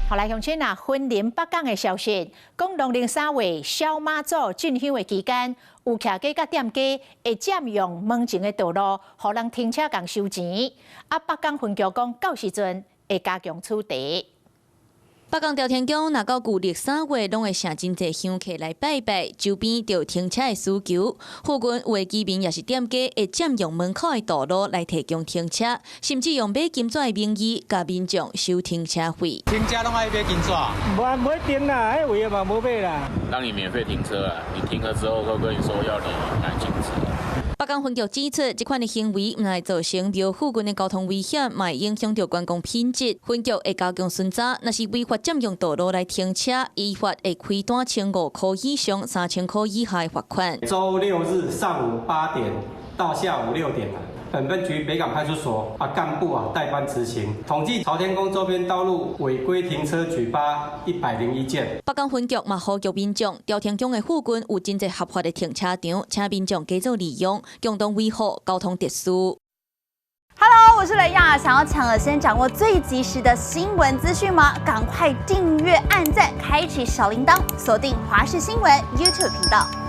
後來鄉親分臨北港的消息，講農曆3月小媽祖進香的期間，有徛街甲店家會佔用門前的道路，互人停車共收錢。北港分局講到時陣會加強處理。北港朝天宮若到舊曆3月，攏會請真濟香客來拜拜，周邊就有停車的需求。附近有的居民也是店家會佔用門口的道路來提供停車，甚至用買金紙的名義，甲民眾收停車費。停車攏愛買金紙？不會停啦，迄位嘛無買啦。讓你免費停車啊！你停了之後，會跟你說要你買金紙。北港分局指出，這款的行為唔會造成廟附近的交通危險，嘛會影響到觀光品質。分局會加強巡查，若是違法佔用道路來停車，依法會開單1500塊以上3000塊以下的罰款。週6日上午8點到下午6點。本分局北港派出所幹部代班執行，統計朝天宮周邊道路違規停車舉發101件。北港分局嘛呼籲民眾，朝天宮的附近有真濟合法的停車場，請民眾加做利用，共同維護交通秩序。Hello， 我是雷亞，想要搶先先掌握最及時的新聞資訊嗎？趕快訂閱、按讚、開啟小鈴鐺，鎖定華視新聞 YouTube 頻道。